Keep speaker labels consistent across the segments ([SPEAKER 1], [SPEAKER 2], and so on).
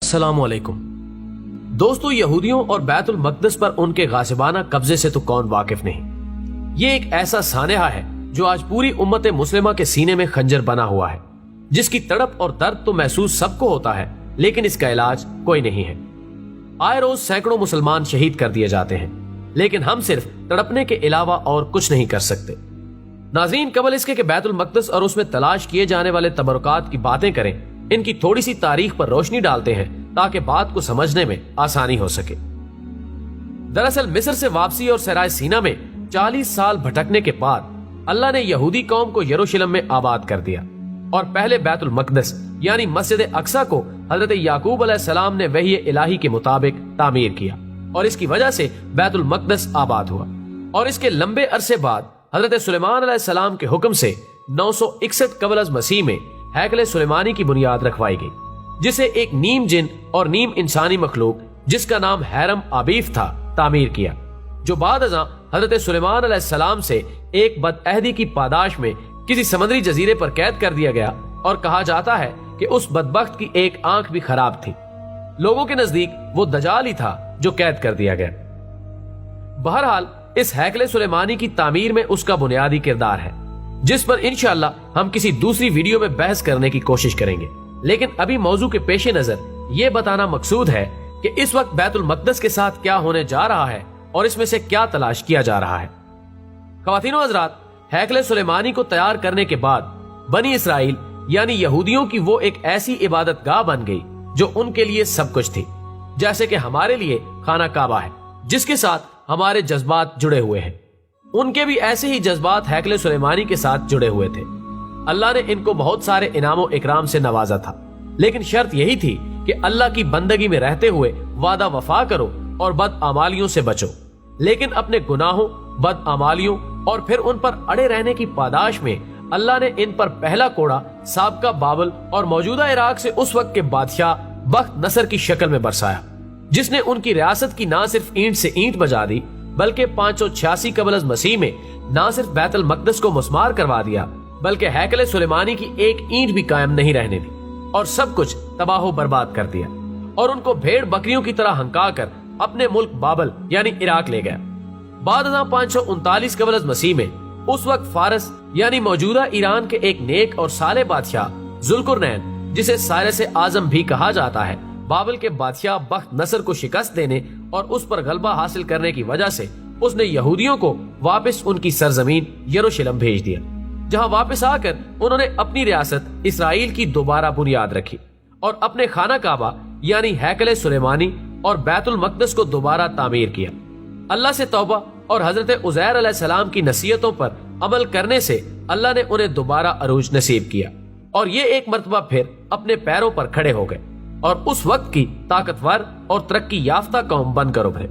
[SPEAKER 1] السلام علیکم دوستو، یہودیوں اور بیت المقدس پر ان کے غاصبانہ قبضے سے تو کون واقف نہیں۔ یہ ایک ایسا سانحہ ہے جو آج پوری امت مسلمہ کے سینے میں خنجر بنا ہوا ہے، جس کی تڑپ اور درد تو محسوس سب کو ہوتا ہے، لیکن اس کا علاج کوئی نہیں ہے۔ آئے روز سینکڑوں مسلمان شہید کر دیے جاتے ہیں، لیکن ہم صرف تڑپنے کے علاوہ اور کچھ نہیں کر سکتے۔ ناظرین، قبل اس کے کہ بیت المقدس اور اس میں تلاش کیے جانے والے تبرکات کی باتیں کریں، ان کی تھوڑی سی تاریخ پر روشنی ڈالتے ہیں تاکہ بات کو سمجھنے میں آسانی ہو سکے۔ دراصل مصر سے واپسی اور صحرائے سینا میں 40 سال بھٹکنے کے بعد اللہ نے یہودی قوم کو یروشلم میں آباد کر دیا، اور پہلے بیت المقدس یعنی مسجد اقصی کو حضرت یعقوب علیہ السلام نے وحی الہی کے مطابق تعمیر کیا، اور اس کی وجہ سے بیت المقدس آباد ہوا۔ اور اس کے لمبے عرصے بعد حضرت سلیمان علیہ السلام کے حکم سے 961 قبل از مسیح میں ہیکل سلیمانی کی بنیاد رکھوائی گئی، جسے ایک نیم جن اور نیم انسانی مخلوق جس کا نام ہیرم آبیف تھا تعمیر کیا، جو بعد ازاں حضرت سلیمان علیہ السلام سے ایک بدعہدی کی پاداش میں کسی سمندری جزیرے پر قید کر دیا گیا، اور کہا جاتا ہے کہ اس بدبخت کی ایک آنکھ بھی خراب تھی۔ لوگوں کے نزدیک وہ دجال ہی تھا جو قید کر دیا گیا۔ بہرحال اس ہیکل سلیمانی کی تعمیر میں اس کا بنیادی کردار ہے، جس پر انشاءاللہ ہم کسی دوسری ویڈیو میں بحث کرنے کی کوشش کریں گے، لیکن ابھی موضوع کے پیش نظر یہ بتانا مقصود ہے کہ اس وقت بیت المقدس کے ساتھ کیا ہونے جا رہا ہے اور اس میں سے کیا تلاش کیا جا رہا ہے۔ خواتین و حضرات، ہیکل سلیمانی کو تیار کرنے کے بعد بنی اسرائیل یعنی یہودیوں کی وہ ایک ایسی عبادت گاہ بن گئی جو ان کے لیے سب کچھ تھی، جیسے کہ ہمارے لیے خانہ کعبہ ہے جس کے ساتھ ہمارے جذبات جڑے ہوئے ہیں۔ ان کے بھی ایسے ہی جذبات ہیکل سلیمانی کے ساتھ جڑے ہوئے تھے۔ اللہ نے ان کو بہت سارے انعام و اکرام سے نوازا تھا، لیکن شرط یہی تھی کہ اللہ کی بندگی میں رہتے ہوئے وعدہ وفا کرو اور بدعمالیوں سے بچو، لیکن اپنے گناہوں، بدعمالیوں اور پھر ان پر اڑے رہنے کی پاداش میں اللہ نے ان پر پہلا کوڑا سابقہ بابل اور موجودہ عراق سے اس وقت کے بادشاہ بخت نصر کی شکل میں برسایا، جس نے ان کی ریاست کی نہ صرف اینٹ سے اینٹ بجا دی، بلکہ 586 قبل از مسیح میں نہ صرف بیت المقدس کو مسمار کروا دیا، بلکہ ہیکل سلیمانی کی ایک اینٹ بھی قائم نہیں رہنے دی، اور سب کچھ تباہ و برباد کر دیا، اور ان کو بھیڑ بکریوں کی طرح ہنکا کر اپنے ملک بابل یعنی عراق لے گیا۔ بعد ازاں 539 قبل از مسیح میں اس وقت فارس یعنی موجودہ ایران کے ایک نیک اور صالح بادشاہ ذوالقرنین، جسے سائرس اعظم بھی کہا جاتا ہے، بابل کے بادشاہ بخت نصر کو شکست دینے اور اس پر غلبہ حاصل کرنے کی وجہ سے اس نے یہودیوں کو واپس ان کی سرزمین یروشلم بھیج دیا، جہاں واپس آ کر انہوں نے اپنی ریاست اسرائیل کی دوبارہ بنیاد رکھی، اور اپنے خانہ کعبہ یعنی ہیکل سلیمانی اور بیت المقدس کو دوبارہ تعمیر کیا۔ اللہ سے توبہ اور حضرت عزیر علیہ السلام کی نصیحتوں پر عمل کرنے سے اللہ نے انہیں دوبارہ عروج نصیب کیا، اور یہ ایک مرتبہ پھر اپنے پیروں پر کھڑے ہو گئے اور اس وقت کی طاقتور اور ترقی یافتہ قوم بن کر ابھرے۔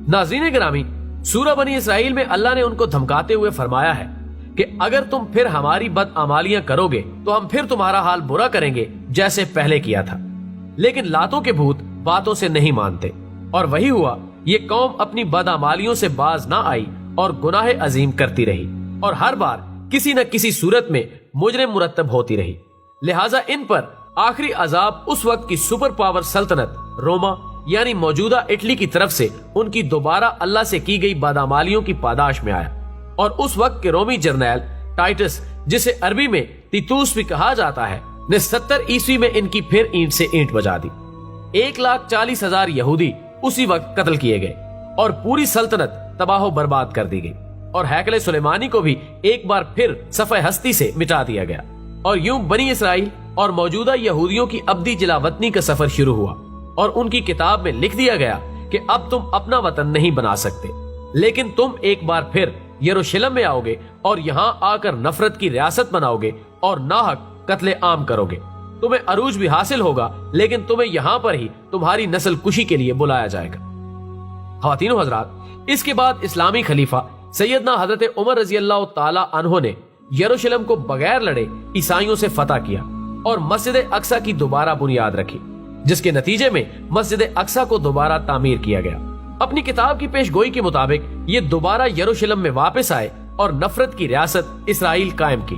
[SPEAKER 1] ناظرین گرامی، سورہ بنی اسرائیل میں اللہ نے ان کو دھمکاتے ہوئے فرمایا ہے کہ اگر تم پھر ہماری بدعمالیاں کرو گے تو ہم پھر تمہارا حال برا کریں گے جیسے پہلے کیا تھا۔ لیکن لاتوں کے بھوت باتوں سے نہیں مانتے، اور وہی ہوا، یہ قوم اپنی بدعمالیوں سے باز نہ آئی اور گناہ عظیم کرتی رہی، اور ہر بار کسی نہ کسی صورت میں مجرم مرتب ہوتی رہی۔ لہٰذا ان پر آخری عذاب اس وقت کی سپر پاور سلطنت روما یعنی موجودہ اٹلی کی طرف سے ان کی دوبارہ اللہ سے کی گئی بدعمالیوں کی پاداش میں آیا، اور اس وقت کے رومی جرنیل ٹائٹس، جسے عربی میں تیتوس بھی کہا جاتا ہے، نے 70 عیسوی میں ان کی پھر اینٹ سے اینٹ بجا دی۔ 1,40,000 یہودی اسی وقت قتل کیے گئے، اور پوری سلطنت تباہ و برباد کر دی گئی، اور ہیکل سلیمانی کو بھی ایک بار پھر صفحہ ہستی سے مٹا دیا گیا، اور یوں بنی اسرائیل اور موجودہ یہودیوں کی ابدی جلاوطنی کا سفر شروع ہوا، اور ان کی کتاب میں لکھ دیا گیا کہ اب تم اپنا وطن نہیں بنا سکتے، لیکن تم ایک بار پھر یروشلم میں آؤ گے اور یہاں آ کر نفرت کی ریاست بناؤ گے اور ناحق قتل عام کرو گے۔ تمہیں عروج بھی حاصل ہوگا، لیکن تمہیں یہاں پر ہی تمہاری نسل کشی کے لیے بلایا جائے گا۔ خواتین و حضرات، اس کے بعد اسلامی خلیفہ سیدنا حضرت عمر رضی اللہ تعالی عنہ نے یروشلم کو بغیر لڑے عیسائیوں سے فتح کیا اور مسجد اقصی کی دوبارہ بنیاد رکھی، جس کے نتیجے میں مسجد اقصی کو دوبارہ تعمیر کیا گیا۔ اپنی کتاب کی پیش گوئی کے مطابق یہ دوبارہ یروشلم میں واپس آئے اور نفرت کی ریاست اسرائیل قائم کی۔